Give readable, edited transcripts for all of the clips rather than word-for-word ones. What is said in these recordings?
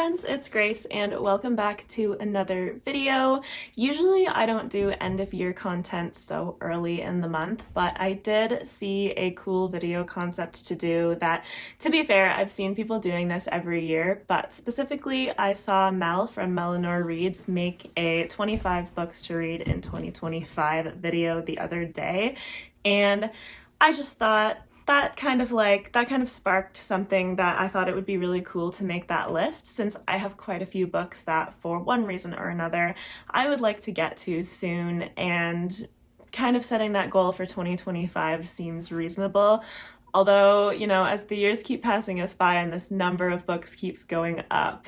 friends, it's Grace and welcome back to another video. Usually I don't do end of year content so early in the month, but I did see a cool video concept to do that, to be fair, I've seen people doing this every year, but specifically I saw Mel from Melanor Reads make a 25 books to read in 2025 video the other day, and I just thought that kind of sparked something that I thought it would be really cool to make that list, since I have quite a few books that for one reason or another I would like to get to soon, and kind of setting that goal for 2025 seems reasonable. Although, you know, as the years keep passing us by and this number of books keeps going up,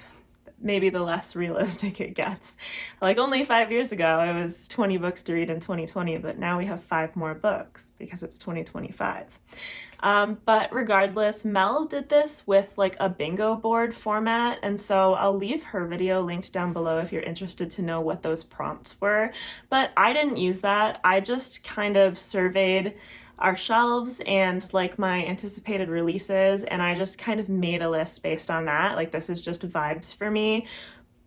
maybe the less realistic it gets. Like only 5 years ago, it was 20 books to read in 2020, but now we have 5 more books because it's 2025. But regardless, Mel did this with like a bingo board format, and so I'll leave her video linked down below if you're interested to know what those prompts were. But I didn't use that. I just kind of surveyed our shelves and like my anticipated releases, and I just kind of made a list based on that. Like, this is just vibes for me,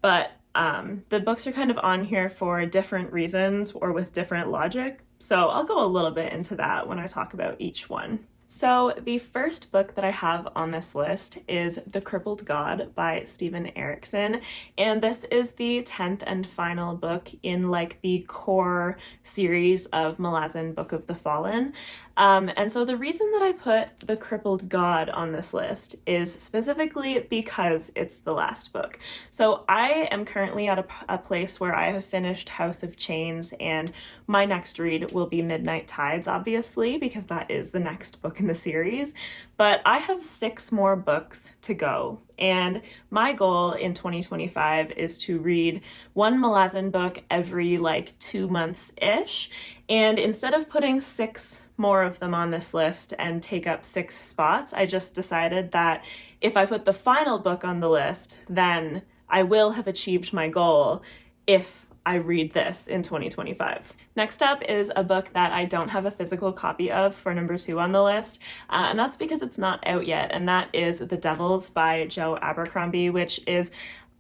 but the books are kind of on here for different reasons or with different logic, so I'll go a little bit into that when I talk about each one. So the first book that I have on this list is The Crippled God by Steven Erikson, and this is the 10th and final book in like the core series of Malazan Book of the Fallen. And so the reason that I put The Crippled God on this list is specifically because it's the last book. So I am currently at a place where I have finished House of Chains, and my next read will be Midnight Tides, obviously, because that is the next book in the series. But I have 6 more books to go, and my goal in 2025 is to read one Malazan book every like 2 months-ish. And instead of putting 6 more of them on this list and take up 6 spots, I just decided that if I put the final book on the list, then I will have achieved my goal if I read this in 2025. Next up is a book that I don't have a physical copy of for number 2 on the list, and that's because it's not out yet, and that is The Devils by Joe Abercrombie, which is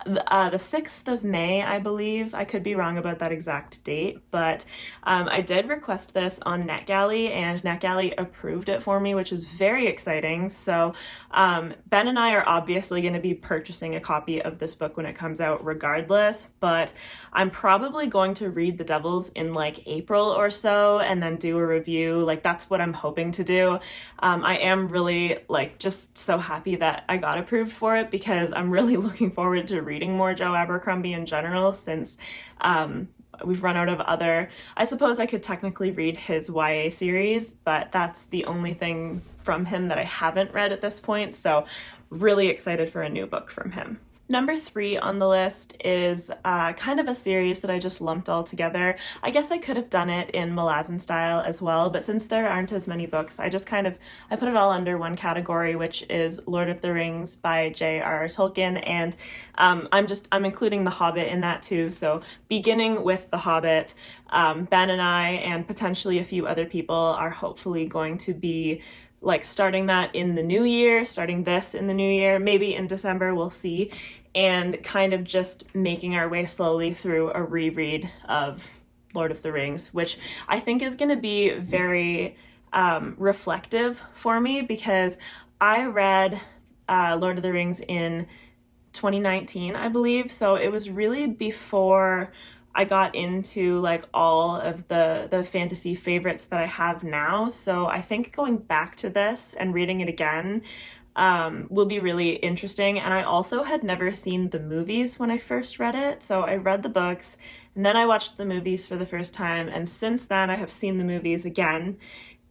the 6th of May, I believe. I could be wrong about that exact date, but I did request this on NetGalley, and NetGalley approved it for me, which is very exciting. So Ben and I are obviously going to be purchasing a copy of this book when it comes out regardless, but I'm probably going to read The Devils in like April or so and then do a review. Like, that's what I'm hoping to do. I am really like just so happy that I got approved for it, because I'm really looking forward to reading more Joe Abercrombie in general, since we've run out of other. I suppose I could technically read his YA series, but that's the only thing from him that I haven't read at this point, so really excited for a new book from him. Number 3 on the list is kind of a series that I just lumped all together. I guess I could have done it in Malazan style as well, but since there aren't as many books, I put it all under one category, which is Lord of the Rings by J.R.R. Tolkien, and I'm including The Hobbit in that too. So beginning with The Hobbit, Ben and I and potentially a few other people are hopefully going to be like starting this in the new year, maybe in December, we'll see, and kind of just making our way slowly through a reread of Lord of the Rings, which I think is going to be very reflective for me, because I read Lord of the Rings in 2019, I believe, so it was really before I got into like all of the fantasy favorites that I have now. So I think going back to this and reading it again will be really interesting. And I also had never seen the movies when I first read it. So I read the books and then I watched the movies for the first time. And since then I have seen the movies again.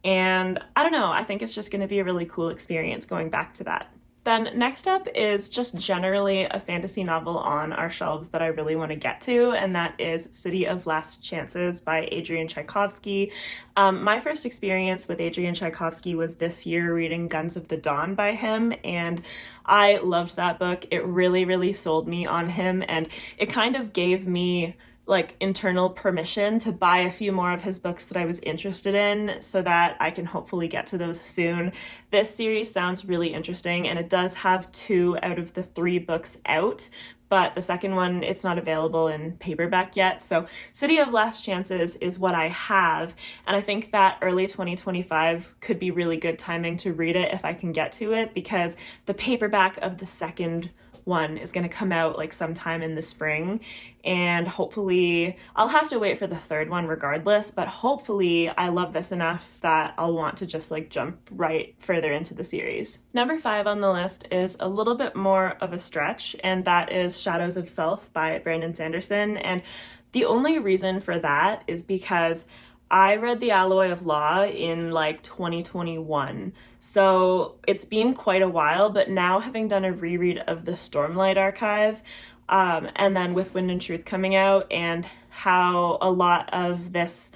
And I don't know, I think it's just going to be a really cool experience going back to that. Then next up is just generally a fantasy novel on our shelves that I really want to get to, and that is City of Last Chances by Adrian Tchaikovsky. My first experience with Adrian Tchaikovsky was this year reading Guns of the Dawn by him, and I loved that book. It really, really sold me on him, and it kind of gave me like internal permission to buy a few more of his books that I was interested in so that I can hopefully get to those soon. This series sounds really interesting, and it does have 2 out of the 3 books out, but the second one, it's not available in paperback yet. So City of Last Chances is what I have, and I think that early 2025 could be really good timing to read it if I can get to it, because the paperback of the second one is going to come out like sometime in the spring, and hopefully I'll have to wait for the third one regardless, but hopefully I love this enough that I'll want to just like jump right further into the series. Number 5 on the list is a little bit more of a stretch, and that is Shadows of Self by Brandon Sanderson. And the only reason for that is because I read The Alloy of Law in like 2021, so it's been quite a while, but now having done a reread of the Stormlight Archive, and then with Wind and Truth coming out, and how a lot of this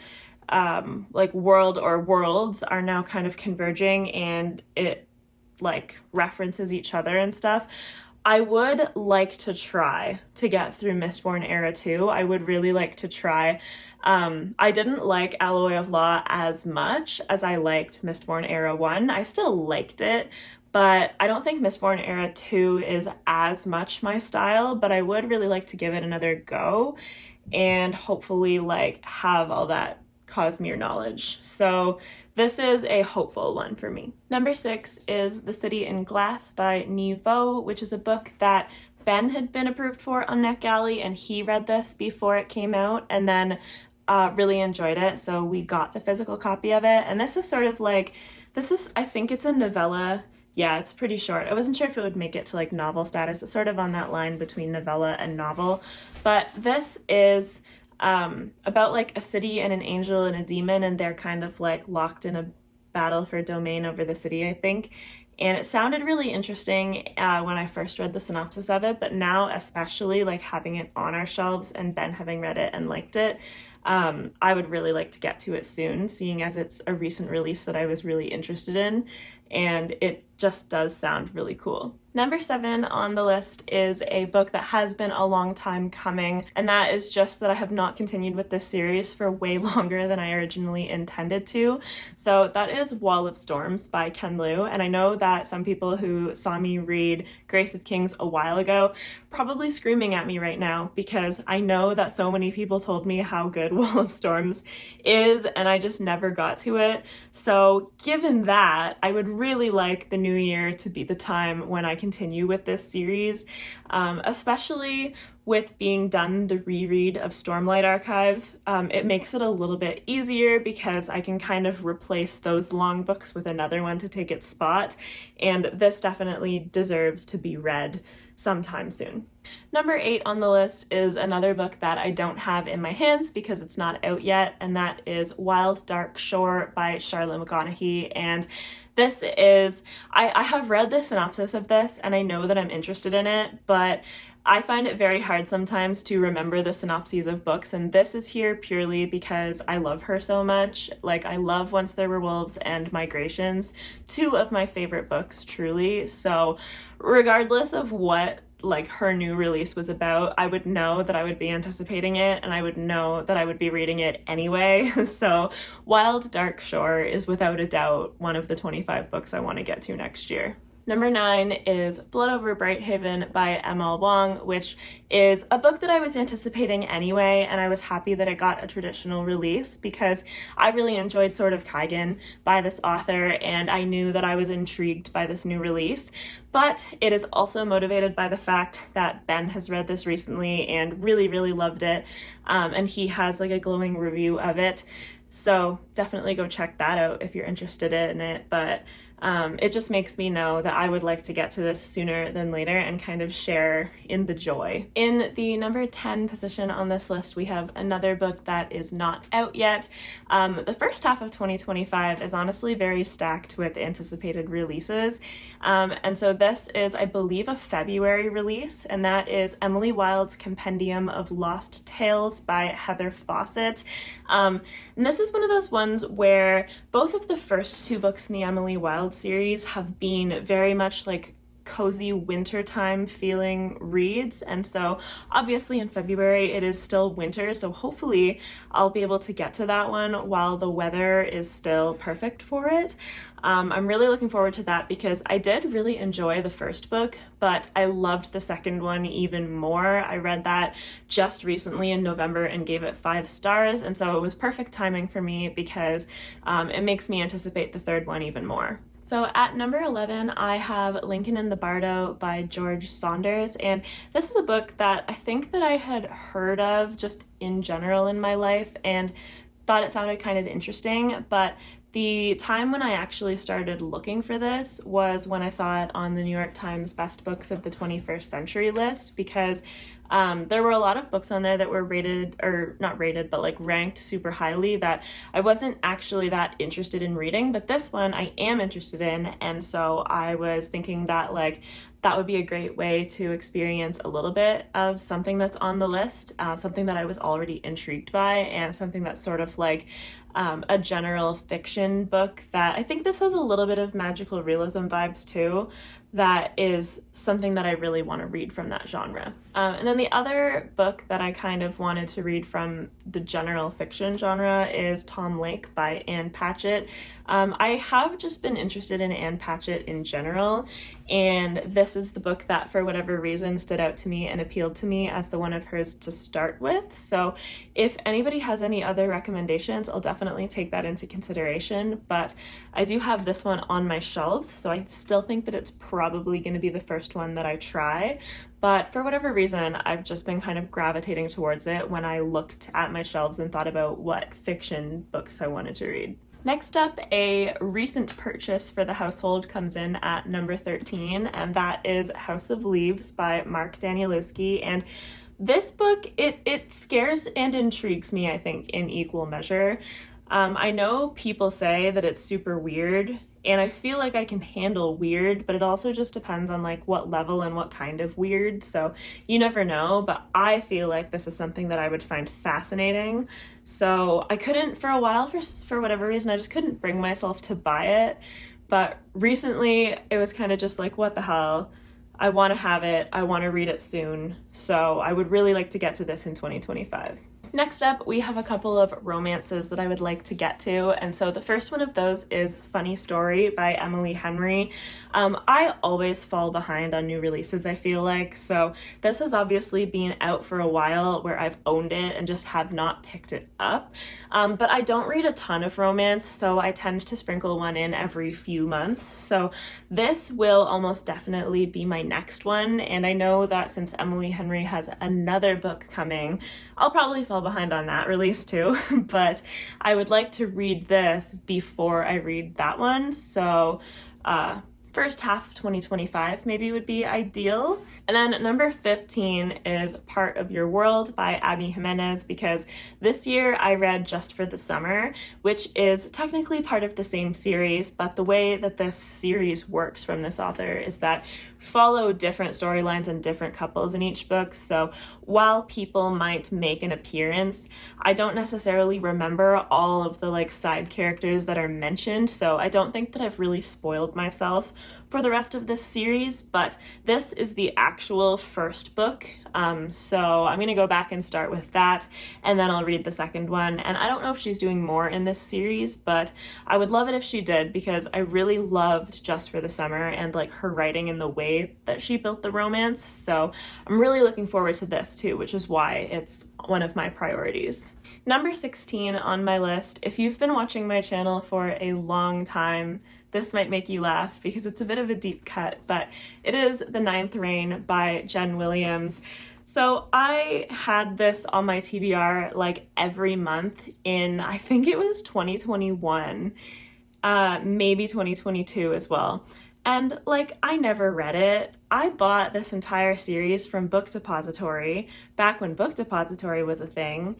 like world or worlds are now kind of converging, and it like references each other and stuff, I would like to try to get through Mistborn Era 2. I would really like to try. I didn't like Alloy of Law as much as I liked Mistborn Era 1. I still liked it, but I don't think Mistborn Era 2 is as much my style, but I would really like to give it another go and hopefully like have all that Cosmere knowledge. So this is a hopeful one for me. Number 6 is The City in Glass by Niveau, which is a book that Ben had been approved for on NetGalley, and he read this before it came out and then really enjoyed it, so we got the physical copy of it. And this is sort of like, I think it's a novella. Yeah, it's pretty short. I wasn't sure if it would make it to like novel status. It's sort of on that line between novella and novel, but this is about like a city and an angel and a demon, and they're kind of like locked in a battle for domain over the city, I think. And it sounded really interesting when I first read the synopsis of it, but now especially like having it on our shelves and Ben having read it and liked it, I would really like to get to it soon, seeing as it's a recent release that I was really interested in, and it just does sound really cool. Number 7 on the list is a book that has been a long time coming, and that is just that I have not continued with this series for way longer than I originally intended to. So that is Wall of Storms by Ken Liu, and I know that some people who saw me read Grace of Kings a while ago probably screaming at me right now, because I know that so many people told me how good Wall of Storms is, and I just never got to it. So given that, I would really like the new year to be the time when I continue with this series, especially with being done the reread of Stormlight Archive. It makes it a little bit easier because I can kind of replace those long books with another one to take its spot, and this definitely deserves to be read sometime soon. Number 8 on the list is another book that I don't have in my hands because it's not out yet, and that is Wild Dark Shore by Charlotte McConaughey. And this is, I have read the synopsis of this and I know that I'm interested in it, but I find it very hard sometimes to remember the synopses of books, and this is here purely because I love her so much. Like, I love Once There Were Wolves and Migrations, 2 of my favorite books, truly. So regardless of what like her new release was about, I would know that I would be anticipating it, and I would know that I would be reading it anyway. So Wild Dark Shore is without a doubt one of the 25 books I want to get to next year. Number 9 is Blood Over Brighthaven by M.L. Wong, which is a book that I was anticipating anyway, and I was happy that it got a traditional release because I really enjoyed Sword of Kaigen by this author, and I knew that I was intrigued by this new release. But it is also motivated by the fact that Ben has read this recently and really, really loved it, and he has like a glowing review of it. So definitely go check that out if you're interested in it. But it just makes me know that I would like to get to this sooner than later and kind of share in the joy. In the number 10 position on this list, we have another book that is not out yet. The first half of 2025 is honestly very stacked with anticipated releases. And so this is, I believe, a February release, and that is Emily Wilde's Compendium of Lost Tales by Heather Fawcett. And this is one of those ones where both of the first 2 books in the Emily Wilde series have been very much like cozy wintertime feeling reads. And so obviously in February it is still winter, so hopefully I'll be able to get to that one while the weather is still perfect for it. I'm really looking forward to that because I did really enjoy the first book, but I loved the second one even more. I read that just recently in November and gave it 5 stars, and so it was perfect timing for me because it makes me anticipate the third one even more. So at number 11, I have Lincoln in the Bardo by George Saunders, and this is a book that I think that I had heard of just in general in my life and thought it sounded kind of interesting, but the time when I actually started looking for this was when I saw it on the New York Times Best Books of the 21st Century list, because there were a lot of books on there that were rated, or not rated, but like ranked super highly that I wasn't actually that interested in reading, but this one I am interested in, and so I was thinking that like that would be a great way to experience a little bit of something that's on the list, something that I was already intrigued by, and something that's sort of like a general fiction book that I think this has a little bit of magical realism vibes too. That is something that I really want to read from that genre. And then the other book that I kind of wanted to read from the general fiction genre is Tom Lake by Ann Patchett. I have just been interested in Ann Patchett in general, and this is the book that for whatever reason stood out to me and appealed to me as the one of hers to start with. So if anybody has any other recommendations, I'll definitely take that into consideration, but I do have this one on my shelves, so I still think that it's probably going to be the first one that I try, but for whatever reason, I've just been kind of gravitating towards it when I looked at my shelves and thought about what fiction books I wanted to read. Next up, a recent purchase for the household comes in at number 13, and that is House of Leaves by Mark Danielewski. And this book, it scares and intrigues me, I think, in equal measure. I know people say that it's super weird, and I feel like I can handle weird, but it also just depends on like what level and what kind of weird, so you never know, but I feel like this is something that I would find fascinating. So I couldn't, for a while, for whatever reason, I just couldn't bring myself to buy it, but recently it was kind of just like, what the hell, I want to have it, I want to read it soon, so I would really like to get to this in 2025. Next up, we have a couple of romances that I would like to get to, and so the first one of those is Funny Story by Emily Henry. I always fall behind on new releases, I feel like, so this has obviously been out for a while where I've owned it and just have not picked it up, but I don't read a ton of romance, so I tend to sprinkle one in every few months, so this will almost definitely be my next one, and I know that since Emily Henry has another book coming, I'll probably fall behind on that release too, but I would like to read this before I read that one, so first half of 2025 maybe would be ideal. And then number 15 is Part of Your World by Abby Jimenez, because this year I read Just for the Summer, which is technically part of the same series, but the way that this series works from this author is that follow different storylines and different couples in each book, so while people might make an appearance, I don't necessarily remember all of the like side characters that are mentioned, so I don't think that I've really spoiled myself for the rest of this series, but this is the actual first book, so I'm gonna go back and start with that, and then I'll read the second one, and I don't know if she's doing more in this series, but I would love it if she did, because I really loved Just for the Summer and like her writing and the way that she built the romance, so I'm really looking forward to this too, which is why it's one of my priorities. Number 16 on my list, if you've been watching my channel for a long time, this might make you laugh because it's a bit of a deep cut, but it is The Ninth Reign by Jen Williams. So I had this on my TBR like every month in, I think it was 2021, maybe 2022 as well. And like, I never read it. I bought this entire series from Book Depository back when Book Depository was a thing,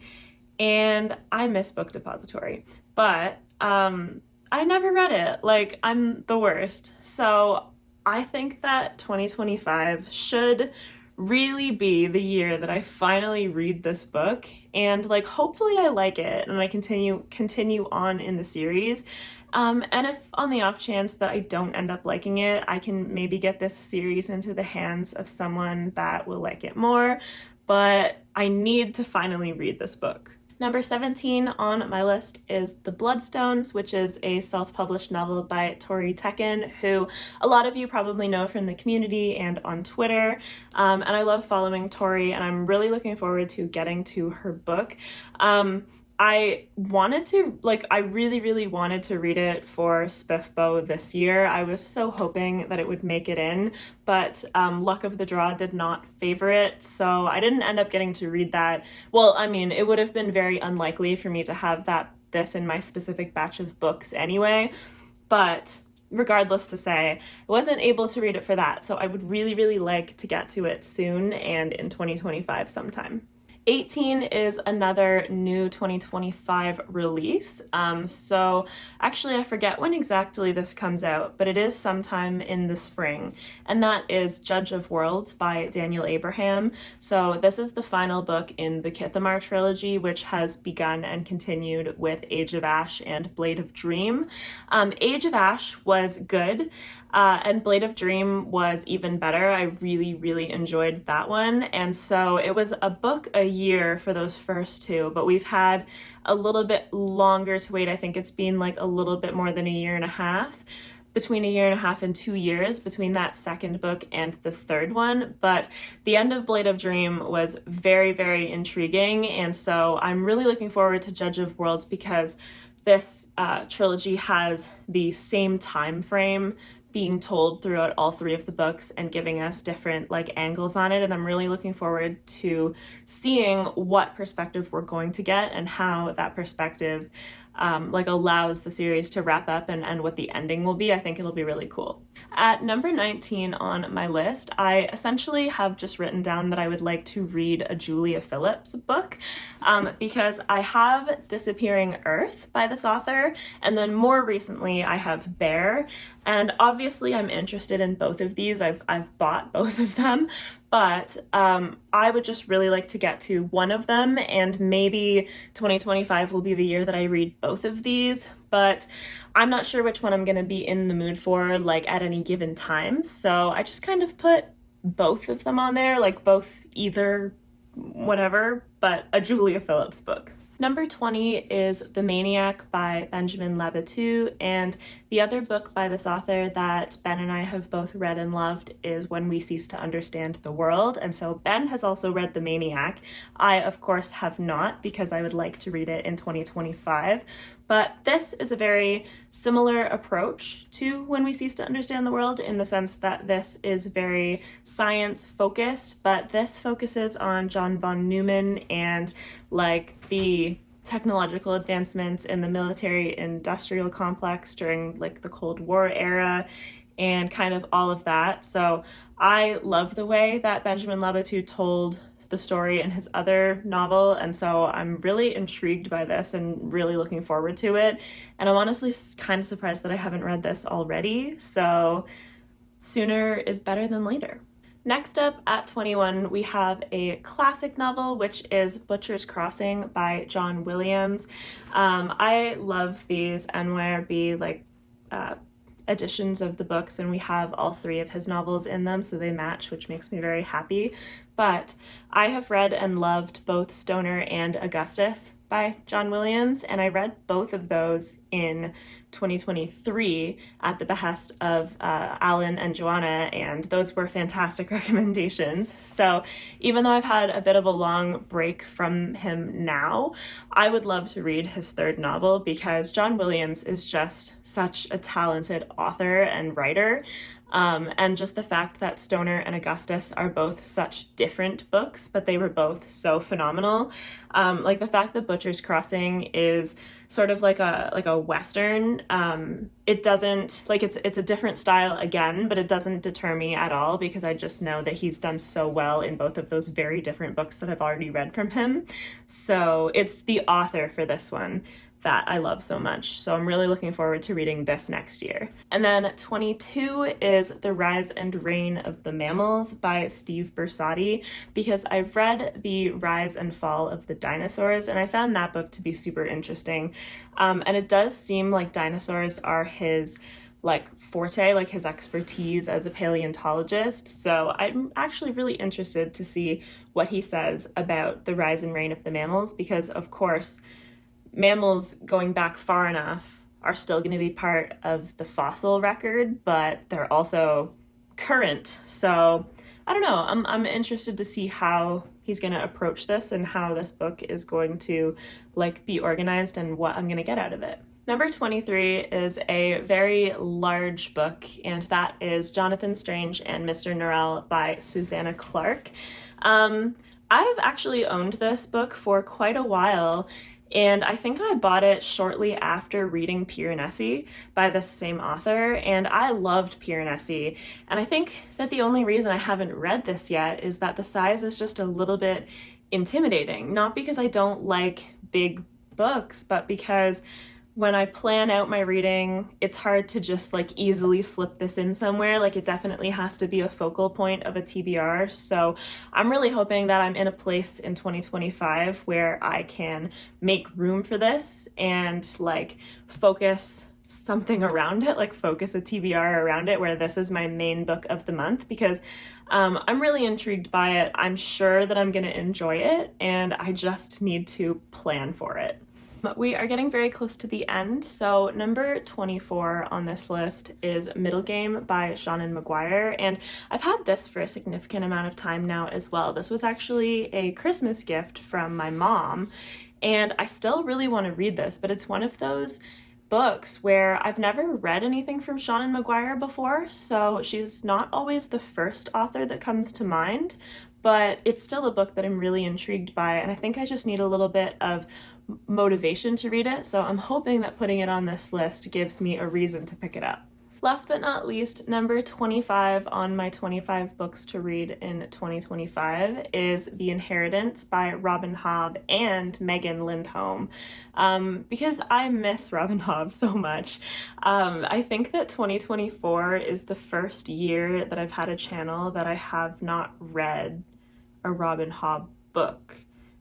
and I miss Book Depository, but I never read it. Like, I'm the worst. So I think that 2025 should really be the year that I finally read this book, and like hopefully I like it and I continue on in the series. And if on the off chance that I don't end up liking it, I can maybe get this series into the hands of someone that will like it more, but I need to finally read this book. Number 17 on my list is The Bloodstones, which is a self-published novel by Tori Tekken, who a lot of you probably know from the community and on Twitter. And I love following Tori, and I'm really looking forward to getting to her book. I really wanted to read it for SPIFBO this year. I was so hoping that it would make it in, but luck of the draw did not favor it, so I didn't end up getting to read that. Well, I mean, it would have been very unlikely for me to have this in my specific batch of books anyway, but regardless to say, I wasn't able to read it for that, so I would really like to get to it soon and in 2025 sometime. 18 is another new 2025 release. So actually I forget when exactly this comes out, but it is sometime in the spring. And that is Judge of Worlds by Daniel Abraham. So this is the final book in the Kithamar trilogy, which has begun and continued with Age of Ash and Blade of Dream. Age of Ash was good. And Blade of Dream was even better. I really enjoyed that one. And so it was a book a year for those first two, but we've had a little bit longer to wait. I think it's been like a little bit more than a year and a half, between a year and a half and 2 years between that second book and the third one. But the end of Blade of Dream was very intriguing. And so I'm really looking forward to Judge of Worlds because this trilogy has the same time frame being told throughout all three of the books and giving us different angles on it, and I'm really looking forward to seeing what perspective we're going to get and how that perspective allows the series to wrap up and what the ending will be. I think it'll be really cool. At number 19 on my list, I essentially have just written down that I would like to read a Julia Phillips book because I have Disappearing Earth by this author, and then more recently I have Bear, and obviously I'm interested in both of these. I've bought both of them, but I would just really like to get to one of them, and maybe 2025 will be the year that I read both of these, but I'm not sure which one I'm going to be in the mood for at any given time, so I just kind of put both of them on there, both, either, whatever, but a Julia Phillips book. Number 20 is The Maniac by Benjamin Labatut, and the other book by this author that Ben and I have both read and loved is When We Cease to Understand the World, and so Ben has also read The Maniac. I, of course, have not because I would like to read it in 2025, but this is a very similar approach to When We Cease to Understand the World in the sense that this is very science-focused, but this focuses on John von Neumann and the technological advancements in the military-industrial complex during the Cold War era and kind of all of that. So I love the way that Benjamin Labatut told the story in his other novel, and so I'm really intrigued by this and really looking forward to it, and I'm honestly kind of surprised that I haven't read this already, so sooner is better than later. Next up at 21 we have a classic novel, which is Butcher's Crossing by John Williams. I love these NYRB editions of the books, and we have all three of his novels in them, so they match, which makes me very happy. But I have read and loved both Stoner and Augustus by John Williams, and I read both of those in 2023 at the behest of Alan and Joanna, and those were fantastic recommendations. So even though I've had a bit of a long break from him now, I would love to read his third novel because John Williams is just such a talented author and writer. And just the fact that Stoner and Augustus are both such different books, but they were both so phenomenal. The fact that Butcher's Crossing is sort of like a Western, it doesn't, it's a different style again, but it doesn't deter me at all because I just know that he's done so well in both of those very different books that I've already read from him. So it's the author for this one that I love so much. So I'm really looking forward to reading this next year. And then 22 is The Rise and Reign of the Mammals by Steve Bersati, because I've read The Rise and Fall of the Dinosaurs, and I found that book to be super interesting. And it does seem like dinosaurs are his forte, like his expertise as a paleontologist. So I'm actually really interested to see what he says about the rise and reign of the mammals, because of course, mammals going back far enough are still going to be part of the fossil record, but they're also current. So I don't know, I'm interested to see how he's going to approach this and how this book is going to be organized and what I'm going to get out of it. Number 23 is a very large book, and that is Jonathan Strange and Mr. Norrell by Susanna Clarke. I've actually owned this book for quite a while, and I think I bought it shortly after reading Piranesi by the same author, and I loved Piranesi. And I think that the only reason I haven't read this yet is that the size is just a little bit intimidating. Not because I don't like big books, but because when I plan out my reading, it's hard to just easily slip this in somewhere. It definitely has to be a focal point of a TBR. So I'm really hoping that I'm in a place in 2025 where I can make room for this and focus something around it, focus a TBR around it where this is my main book of the month, because I'm really intrigued by it. I'm sure that I'm going to enjoy it, and I just need to plan for it. We are getting very close to the end, so number 24 on this list is Middle Game by Seanan Maguire, and I've had this for a significant amount of time now as well. This was actually a Christmas gift from my mom, and I still really want to read this, but it's one of those books where I've never read anything from Seanan Maguire before, so she's not always the first author that comes to mind, but it's still a book that I'm really intrigued by, and I think I just need a little bit of motivation to read it, so I'm hoping that putting it on this list gives me a reason to pick it up. Last but not least, number 25 on my 25 books to read in 2025 is The Inheritance by Robin Hobb and Megan Lindholm, because I miss Robin Hobb so much. I think that 2024 is the first year that I've had a channel that I have not read a Robin Hobb book,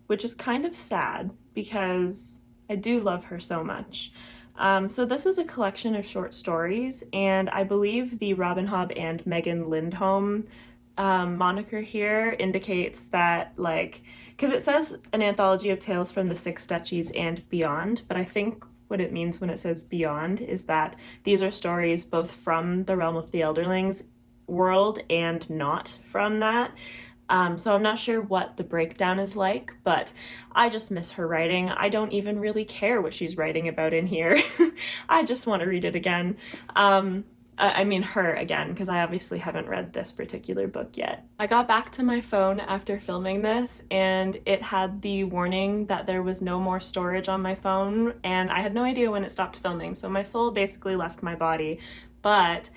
which is kind of sad because I do love her so much. So this is a collection of short stories, and I believe the Robin Hobb and Megan Lindholm moniker here indicates that, because it says an anthology of tales from the Six Duchies and beyond, but I think what it means when it says beyond is that these are stories both from the realm of the Elderlings world and not from that. So I'm not sure what the breakdown is like, but I just miss her writing. I don't even really care what she's writing about in here. I just want to read it again. I mean her again, because I obviously haven't read this particular book yet. I got back to my phone after filming this, and it had the warning that there was no more storage on my phone, and I had no idea when it stopped filming, so my soul basically left my body. But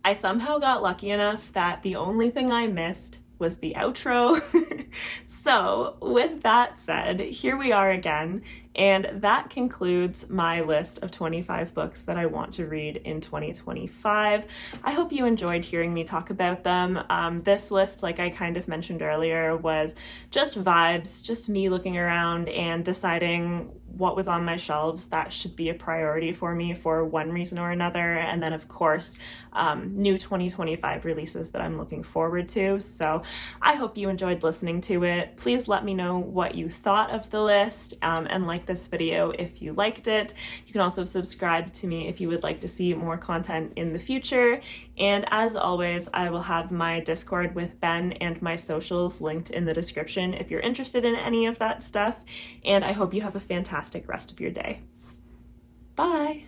I somehow got lucky enough that the only thing I missed was the outro. So with that said, here we are again, and that concludes my list of 25 books that I want to read in 2025. I hope you enjoyed hearing me talk about them. This list, like I kind of mentioned earlier, was just vibes, just me looking around and deciding what was on my shelves that should be a priority for me for one reason or another, and then of course new 2025 releases that I'm looking forward to. So I hope you enjoyed listening to it. Please let me know what you thought of the list, and like this video if you liked it. You can also subscribe to me if you would like to see more content in the future, and as always, I will have my Discord with Ben and my socials linked in the description if you're interested in any of that stuff, and I hope you have a fantastic rest of your day. Bye!